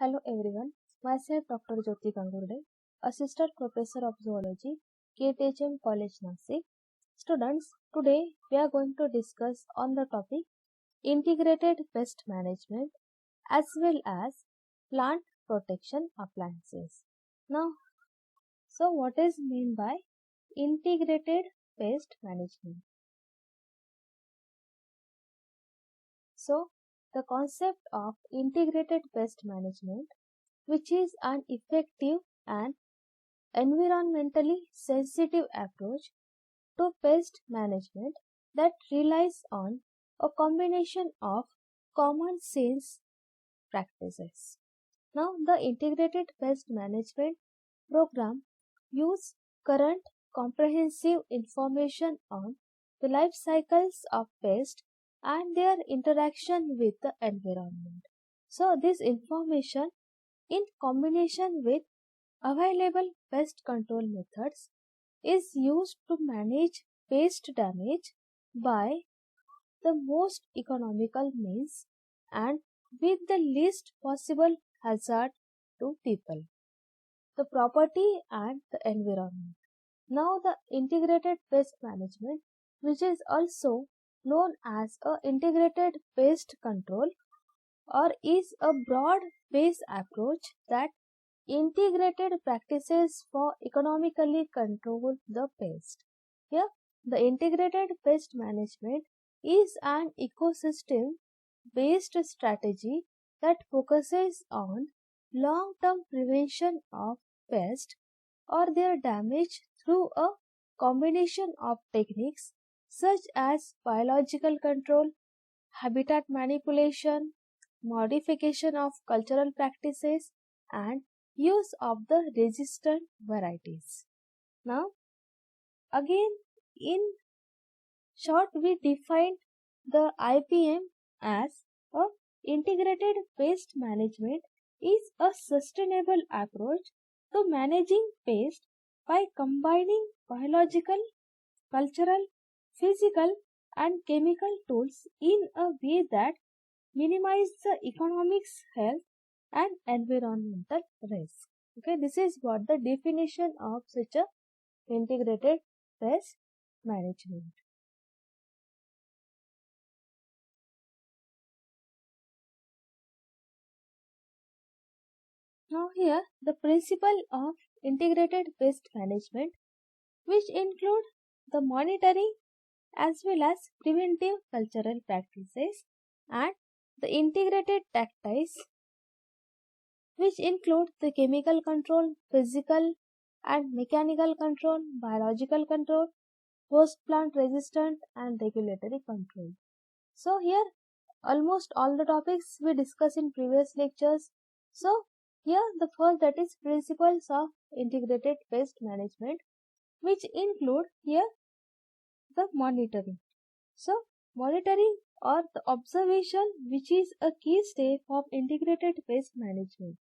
Hello everyone, myself Dr. Jyoti Gangurde, Assistant Professor of Zoology, KTHM College Nasik. Students, today we are going to discuss on the topic Integrated Pest Management as well as Plant Protection Appliances. Now, what is meant by Integrated Pest Management? So, the concept of integrated pest management, which is an effective and environmentally sensitive approach to pest management that relies on a combination of common sense practices. Now, the integrated pest management program use current comprehensive information on the life cycles of pests and their interaction with the environment. So, this information in combination with available pest control methods is used to manage pest damage by the most economical means and with the least possible hazard to people, the property and the environment. Now the integrated pest management, which is also known as a integrated pest control or is a broad based approach that integrated practices for economically control the pest. Here, the integrated pest management is an ecosystem based strategy that focuses on long term prevention of pests or their damage through a combination of techniques such as biological control, habitat manipulation, modification of cultural practices, and use of the resistant varieties. Now, again, in short, we defined the IPM as a integrated pest management is a sustainable approach to managing pest by combining biological, cultural, physical, and chemical tools in a way that minimize the economics, health, and environmental risk. Okay, this is what the definition of such a integrated pest management. Now here the principle of integrated pest management, which include the monitoring as well as preventive cultural practices and the integrated tactics, which include the chemical control, physical and mechanical control, biological control, post plant resistant and regulatory control. So here almost all the topics we discussed in previous lectures. So here the first, that is principles of integrated pest management, which include here the monitoring. So monitoring or the observation, which is a key step of integrated pest management.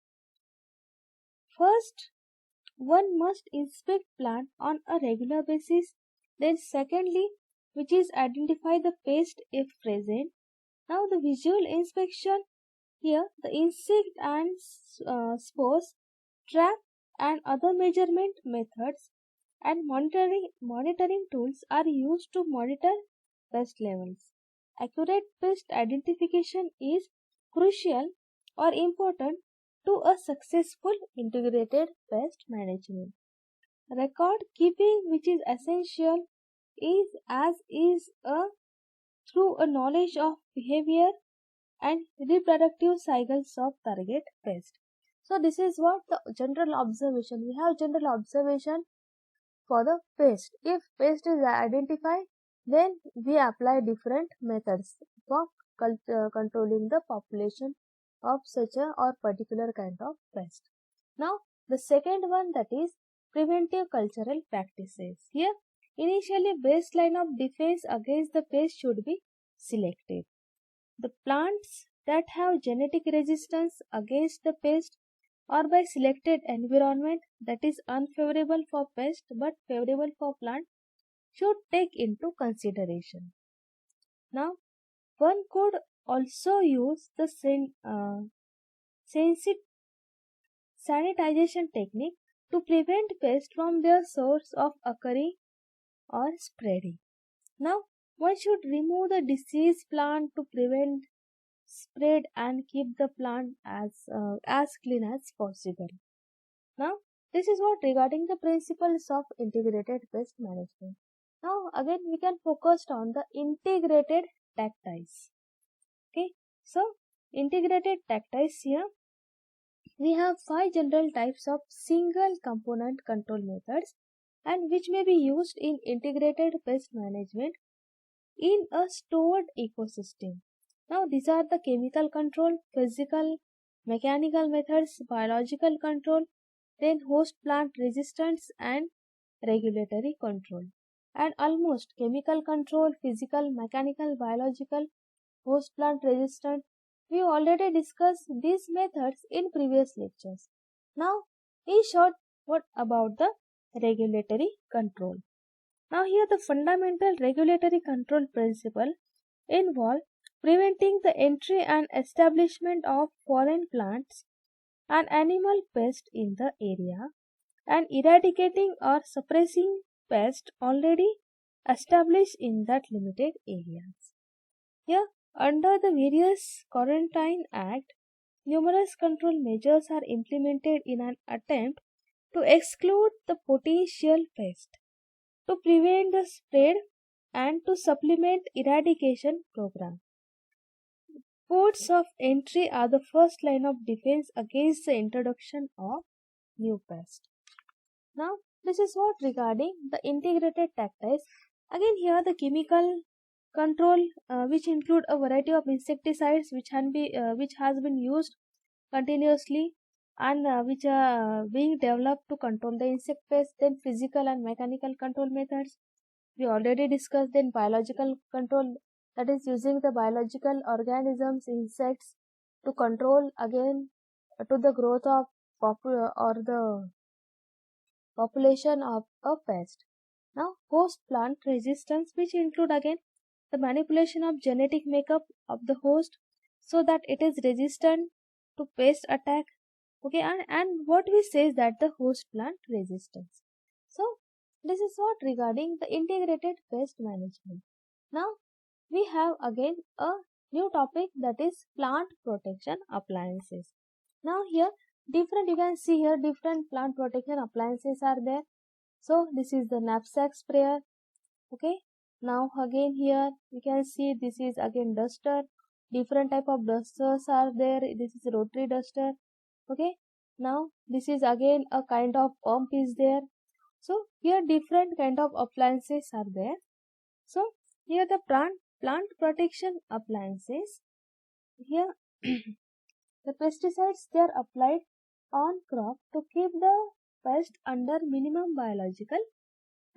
First, one must inspect plant on a regular basis. Then secondly, which is identify the pest if present. Now the visual inspection, here the insect and spores, trap and other measurement methods and monitoring tools are used to monitor pest levels. Accurate pest identification is crucial or important to a successful integrated pest management. Record keeping, which is essential, is a through a knowledge of behavior and reproductive cycles of target pest. So this is what the general observation. We have general observation for the pest. If pest is identified, then we apply different methods for controlling the population of such a or particular kind of pest. Now the second one, that is preventive cultural practices. Here initially baseline of defense against the pest should be selected. The plants that have genetic resistance against the pest or by selected environment that is unfavorable for pest but favorable for plant should take into consideration. Now, one could also use the sanitization technique to prevent pests from their source of occurring or spreading. Now, one should remove the diseased plant to prevent spread and keep the plant as clean as possible. Now, this is what regarding the principles of integrated pest management. Now, again, we can focus on the integrated tactiles. Okay, so integrated tactiles here we have 5 general types of single component control methods and which may be used in integrated pest management in a stored ecosystem. Now these are the chemical control, physical, mechanical methods, biological control, then host plant resistance and regulatory control. And almost chemical control, physical, mechanical, biological, host plant resistant. We already discussed these methods in previous lectures. Now, in short, what about the regulatory control? Now, here the fundamental regulatory control principle involve preventing the entry and establishment of foreign plants and animal pests in the area and eradicating or suppressing pests already established in that limited areas. Here, under the various Quarantine Act, numerous control measures are implemented in an attempt to exclude the potential pest, to prevent the spread, and to supplement eradication program. Ports of entry are the first line of defense against the introduction of new pests. Now, this is what regarding the integrated tactiles. Again, here the chemical control, which include a variety of insecticides which has been used continuously and which are being developed to control the insect pests. Then physical and mechanical control methods we already discussed. Then biological control, that is using the biological organisms, insects to control again to the growth of the population of a pest. Now, host plant resistance, which include again the manipulation of genetic makeup of the host so that it is resistant to pest attack. Okay, and what we say is that the host plant resistance. So, this is what regarding the integrated pest management. Now, we have again a new topic, that is plant protection appliances. Now, here different, you can see here different plant protection appliances are there. So, this is the knapsack sprayer. Okay, now again here you can see this is again duster. Different type of dusters are there. This is rotary duster. Okay, now this is again a kind of pump is there. So here different kind of appliances are there. So here the plant protection appliances. Here the pesticides they are applied on crop to keep the pest under minimum biological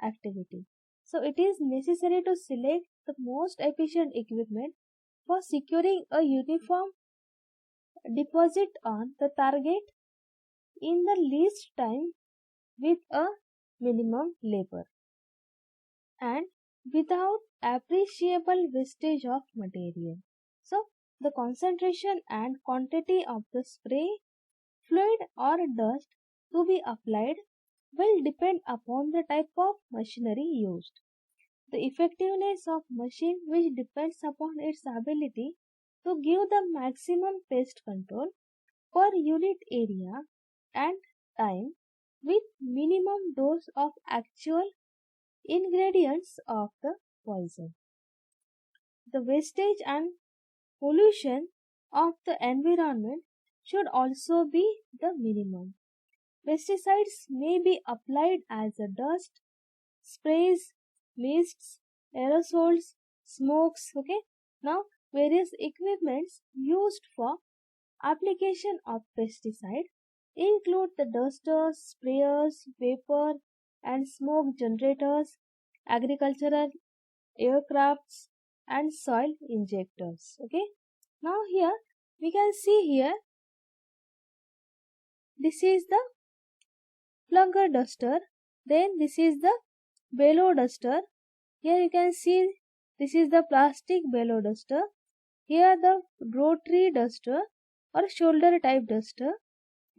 activity. So it is necessary to select the most efficient equipment for securing a uniform deposit on the target in the least time with a minimum labor and without appreciable wastage of material. So the concentration and quantity of the spray, fluid or dust to be applied will depend upon the type of machinery used. The effectiveness of machine which depends upon its ability to give the maximum pest control per unit area and time with minimum dose of actual ingredients of the poison. The wastage and pollution of the environment should also be the minimum. Pesticides may be applied as a dust, sprays, mists, aerosols, smokes. Okay, now various equipments used for application of pesticide include the dusters, sprayers, vapor and smoke generators, agricultural aircrafts and soil injectors. Okay, now here we can see here this is the plugger duster, then this is the bellow duster. Here you can see this is the plastic bellow duster. Here the rotary duster or shoulder type duster.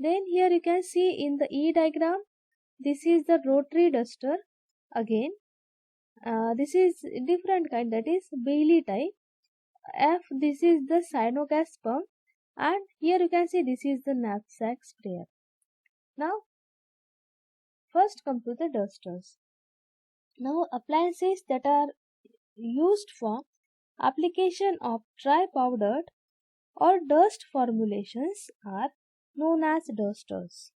Then here you can see in the E diagram, this is the rotary duster. Again, this is different kind, that is Bailey type. F, this is the cyanogas pump, and here you can see this is the knapsack sprayer. Now first come to the dusters. Now appliances that are used for application of dry powdered or dust formulations are known as dusters.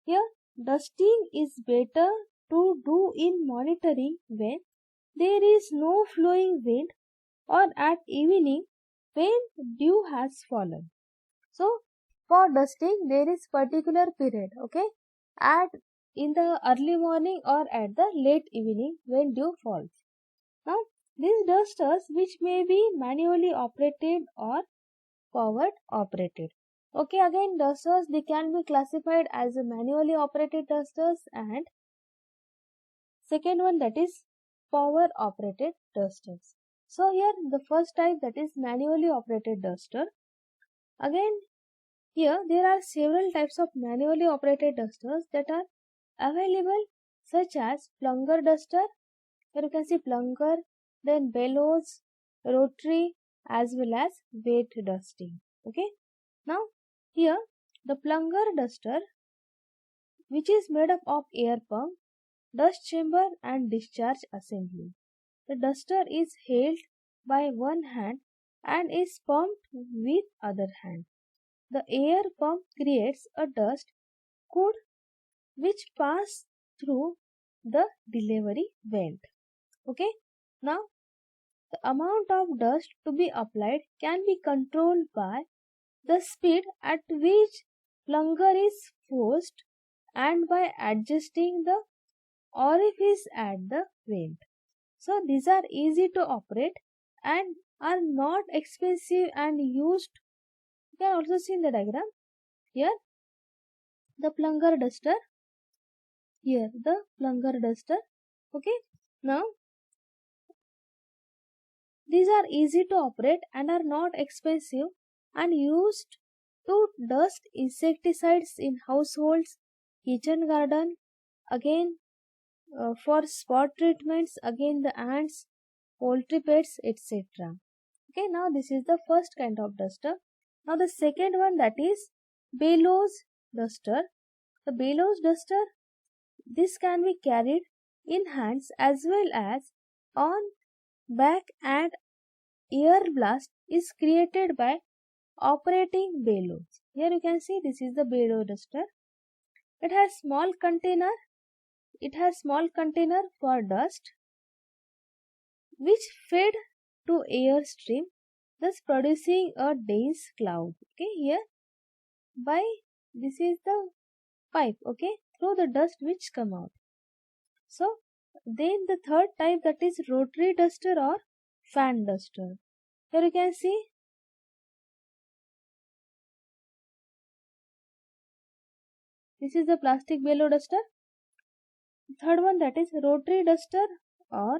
Here dusting is better to do in monitoring when there is no flowing wind or at evening when dew has fallen. So for dusting there is particular period, okay, at in the early morning or at the late evening when dew falls. Now these dusters, which may be manually operated or powered operated. Okay, again dusters, they can be classified as a manually operated dusters and second one, that is power operated dusters. So here the first type, that is manually operated duster. Again here there are several types of manually operated dusters that are available, such as plunger duster. Here you can see plunger, then bellows, rotary, as well as weight dusting. Okay. Now here the plunger duster, which is made up of air pump, dust chamber and discharge assembly. The duster is held by one hand and is pumped with other hand. The air pump creates a dust cloud which pass through the delivery vent. Okay. Now the amount of dust to be applied can be controlled by the speed at which plunger is forced and by adjusting the orifice at the vent. So these are easy to operate and are not expensive and used. You can also see in the diagram here the plunger duster. Here the plunger duster. Okay. Now these are easy to operate and are not expensive and used to dust insecticides in households, kitchen garden, again for spot treatments, again the ants, poultry pets, etc. Okay, now this is the first kind of duster. Now the second one, that is bellows duster. The bellows duster, this can be carried in hands as well as on back, and air blast is created by operating bellows. Here you can see this is the bellows duster. It has small container. It has small container for dust which fed to air stream, thus producing a dense cloud. Okay, here by this is the pipe, okay, through the dust which come out. So then the third type, that is rotary duster or fan duster. Here you can see this is the plastic bellow duster. Third one, that is rotary duster or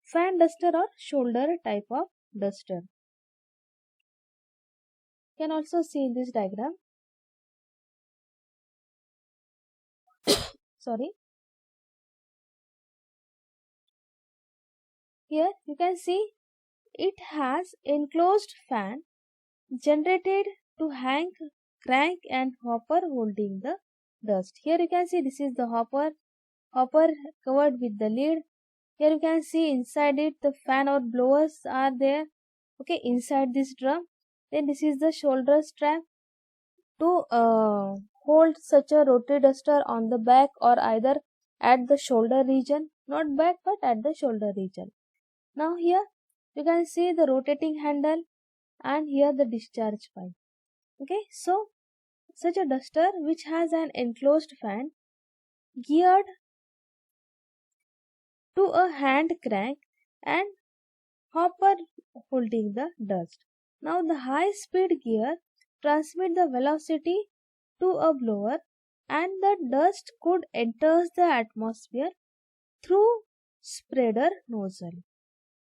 fan duster or shoulder type of duster. You can also see in this diagram. Sorry. Here you can see it has enclosed fan generated to hang crank and hopper holding the dust. Here you can see this is the hopper covered with the lid. Here you can see inside it the fan or blowers are there. Okay, inside this drum. Then this is the shoulder strap to hold such a rotary duster on the back or either at the shoulder region, not back but at the shoulder region. Now here you can see the rotating handle and here the discharge pipe. Okay, so such a duster which has an enclosed fan geared to a hand crank and hopper holding the dust. Now the high speed gear transmit the velocity to a blower and the dust could enter the atmosphere through spreader nozzle.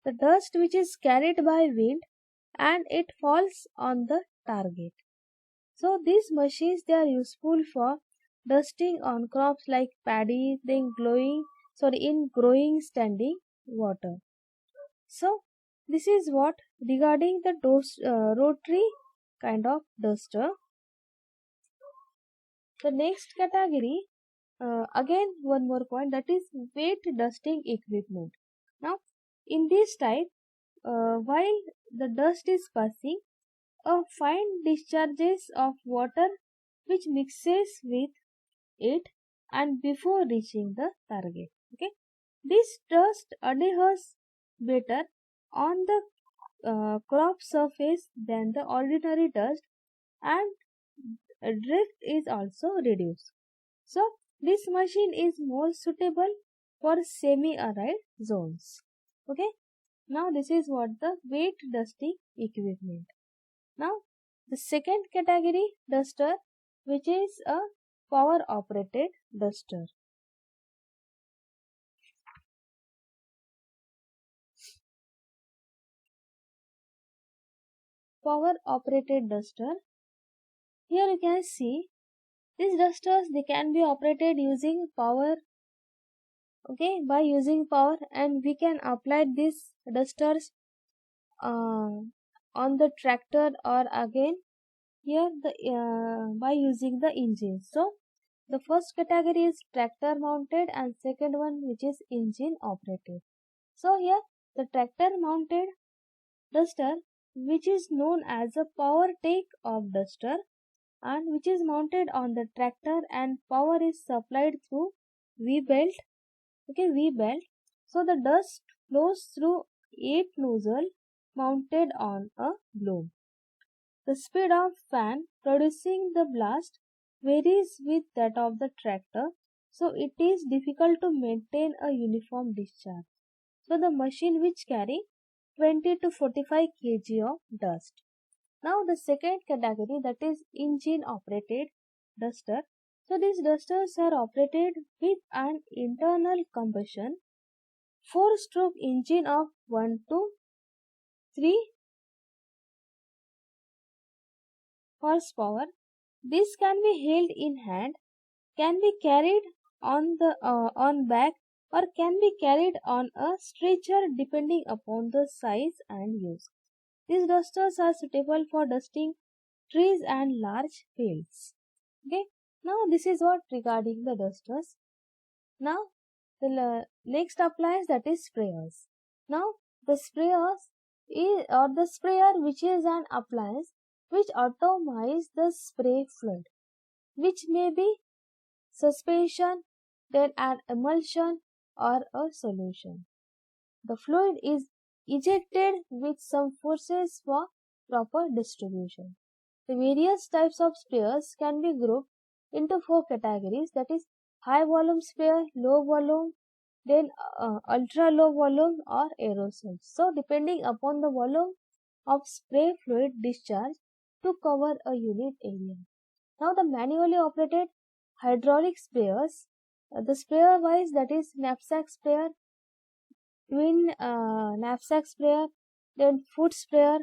The dust which is carried by wind and it falls on the target. So these machines, they are useful for dusting on crops like paddy, then in growing standing water. So this is what regarding the rotary kind of duster. The next category, again one more point, that is weight dusting equipment. Now in this type, while the dust is passing, a fine discharges of water which mixes with it and before reaching the target. Okay, this dust adheres better on the crop surface than the ordinary dust, and drift is also reduced. So this machine is more suitable for semi-arid zones. Okay, now this is what the weight dusting equipment. Now the second category duster, which is a power operated duster. Power operated duster. Here you can see these dusters, they can be operated using power. Okay, by using power, and we can apply these dusters uh, on the tractor, or again here the by using the engine. So the first category is tractor mounted, and second one which is engine operated. So here the tractor mounted duster, which is known as a power take off duster, and which is mounted on the tractor, and power is supplied through V belt. Okay, V belt. So the dust flows through 8 nozzle mounted on a bloom. The speed of fan producing the blast varies with that of the tractor, so it is difficult to maintain a uniform discharge. So the machine which carry 20 to 45 kg of dust. Now the second category, that is engine operated duster. So these dusters are operated with an internal combustion 4-stroke engine of 1 to 3 horsepower. This can be held in hand, can be carried on back, or can be carried on a stretcher depending upon the size and use. These dusters are suitable for dusting trees and large fields. Okay, now this is what regarding the dusters. Now the next appliance, that is sprayers. Now the sprayers is, or the sprayer, which is an appliance which atomize the spray fluid, which may be suspension, then an emulsion, or a solution. The fluid is ejected with some forces for proper distribution. The various types of sprayers can be grouped into 4 categories, that is high volume sprayer, low volume, then ultra low volume, or aerosols. So depending upon the volume of spray fluid discharge to cover a unit area. Now the manually operated hydraulic sprayers, the sprayer wise, that is knapsack sprayer, twin knapsack sprayer, then foot sprayer,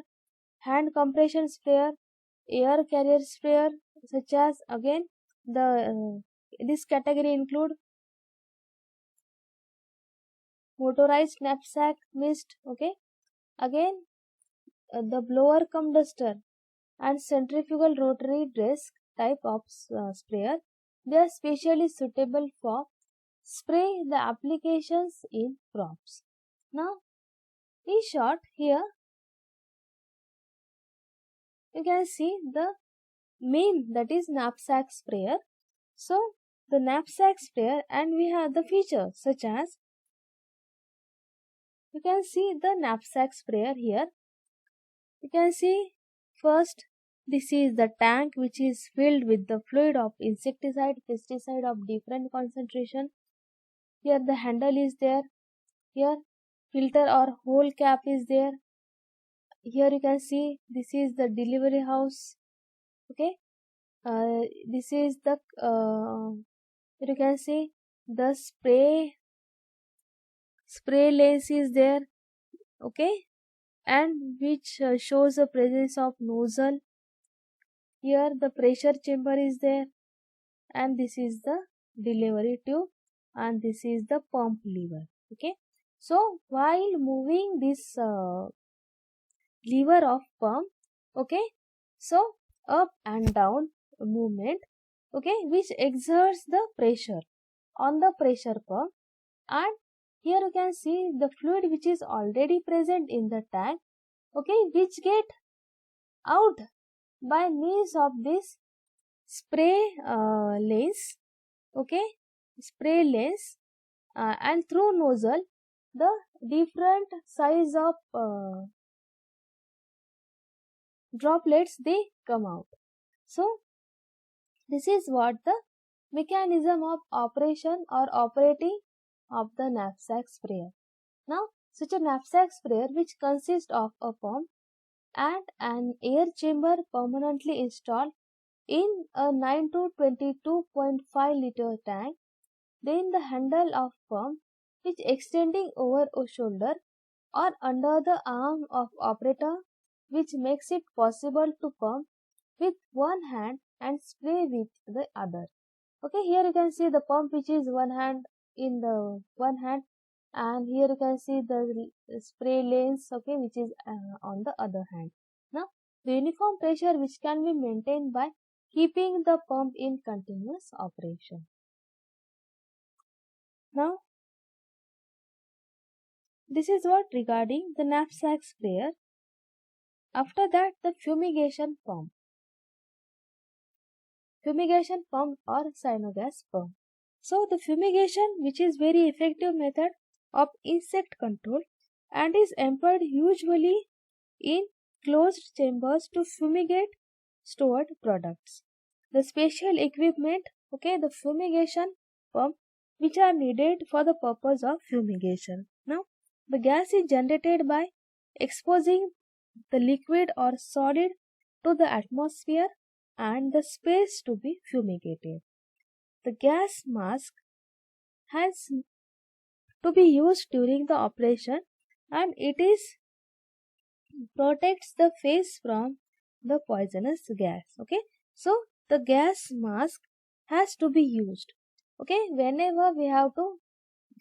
hand compression sprayer, air carrier sprayer, such as again the this category include motorized knapsack mist. Okay, again the blower cum duster and centrifugal rotary disc type of sprayer. They are specially suitable for spray the applications in crops. Now in short, here you can see the main, that is knapsack sprayer. So the knapsack sprayer, and we have the features such as, you can see the knapsack sprayer here. You can see first, this is the tank which is filled with the fluid of insecticide, pesticide of different concentration. Here the handle is there. Here filter or hole cap is there. Here you can see this is the delivery house. Okay, this is the you can see the spray lens is there. Okay, and which shows the presence of nozzle. Here the pressure chamber is there, and this is the delivery tube, and this is the pump lever. Okay, so while moving this lever of pump, okay, so up and down movement, okay, which exerts the pressure on the pressure pump, and here you can see the fluid which is already present in the tank, okay, which get out by means of this spray lens, okay, spray lens, and through nozzle the different size of droplets they come out. So this is what the mechanism of operation or operating of the knapsack sprayer. Now such a knapsack sprayer which consists of a pump and an air chamber permanently installed in a 9 to 22.5 liter tank, then the handle of pump which extending over a shoulder or under the arm of operator, which makes it possible to pump with one hand and spray with the other. Okay, here you can see the pump which is one hand in the one hand, and here you can see the spray lens, okay, which is on the other hand. Now the uniform pressure which can be maintained by keeping the pump in continuous operation. Now this is what regarding the knapsack sprayer. After that, the fumigation pump. Fumigation pump or cyanogas pump. So the fumigation, which is very effective method of insect control and is employed usually in closed chambers to fumigate stored products. The special equipment, okay, the fumigation pump which are needed for the purpose of fumigation. Now the gas is generated by exposing the liquid or solid to the atmosphere and the space to be fumigated. The gas mask has to be used during the operation, and it is protects the face from the poisonous gas. Okay, so the gas mask has to be used, okay, whenever we have to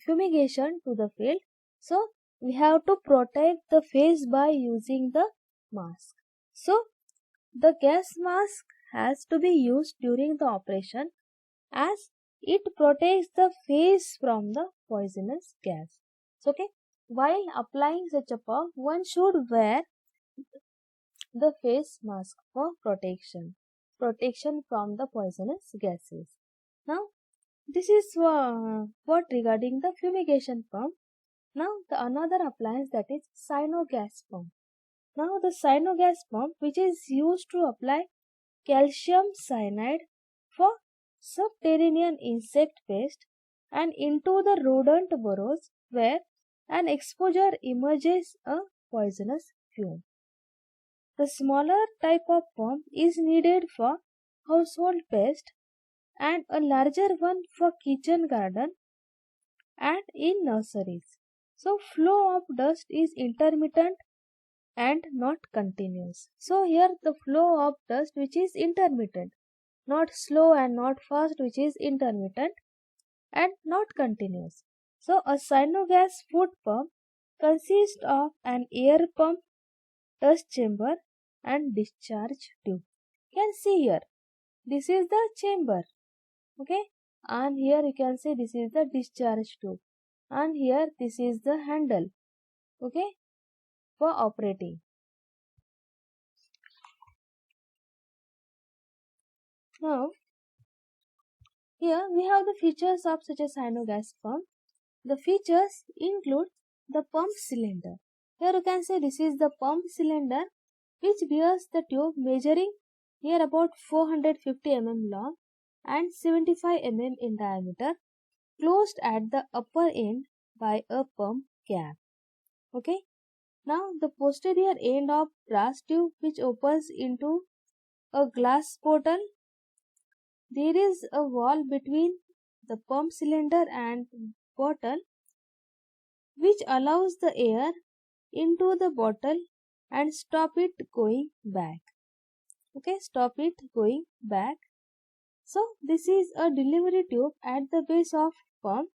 fumigation to the field, so we have to protect the face by using the mask. So the gas mask has to be used during the operation as it protects the face from the poisonous gas. So, okay, while applying such a pump, one should wear the face mask for protection from the poisonous gases. Now this is what regarding the fumigation pump. Now the another appliance, that is cyanogas pump. Now the cyanogas pump, which is used to apply calcium cyanide for subterranean insect pest and into the rodent burrows where an exposure emerges a poisonous fume. The smaller type of pump is needed for household pest and a larger one for kitchen garden and in nurseries. So flow of dust is intermittent and not continuous. So here the flow of dust which is intermittent, not slow and not fast, which is intermittent and not continuous. So a cyanogas foot pump consists of an air pump, dust chamber and discharge tube. You can see here, this is the chamber, okay, and here you can see this is the discharge tube, and here this is the handle, okay, for operating. Now here we have the features of such a cyanogas pump. The features include the pump cylinder. Here you can see this is the pump cylinder which bears the tube measuring near about 450 mm long and 75 mm in diameter, closed at the upper end by a pump cap. Okay. Now the posterior end of brass tube which opens into a glass portal. There is a wall between the pump cylinder and bottle which allows the air into the bottle and stop it going back. Okay, stop it going back. So this is a delivery tube at the base of pump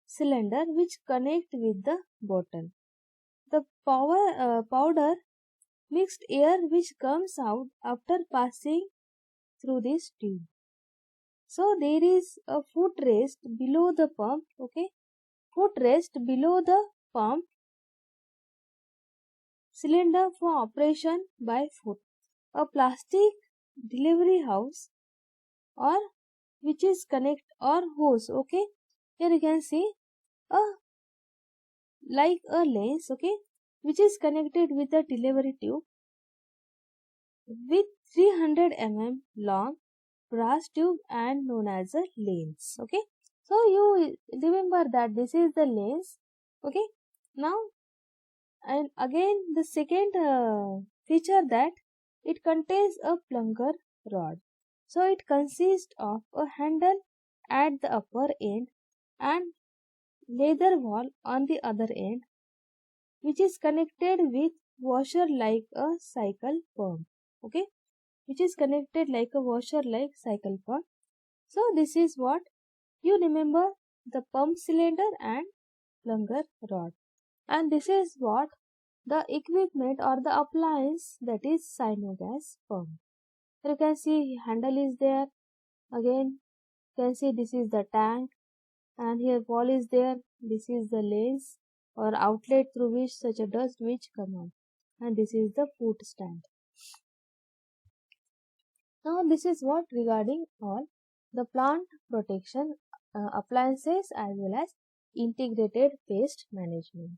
cylinder which connect with the bottle. The powder mixed air which comes out after passing through this tube. So there is a foot rest below the pump. Okay, foot rest below the pump cylinder for operation by foot. A plastic delivery house or which is connect or hose. Okay, here you can see a like a lens. Okay, which is connected with the delivery tube with 300 long brass tube and known as a lens. Okay, so you remember that this is the lens. Okay, now and again the second feature that it contains a plunger rod. So it consists of a handle at the upper end and leather wall on the other end, which is connected with washer like a cycle pump. Okay, which is connected like a washer like cycle pump. So this is what you remember, the pump cylinder and plunger rod. And this is what the equipment or the appliance that is Cyanogas pump. You can see handle is there. Again, you can see this is the tank and here wall is there. This is the lens or outlet through which such a dust which come out. And this is the foot stand. Now this is what regarding all the plant protection appliances as well as integrated pest management.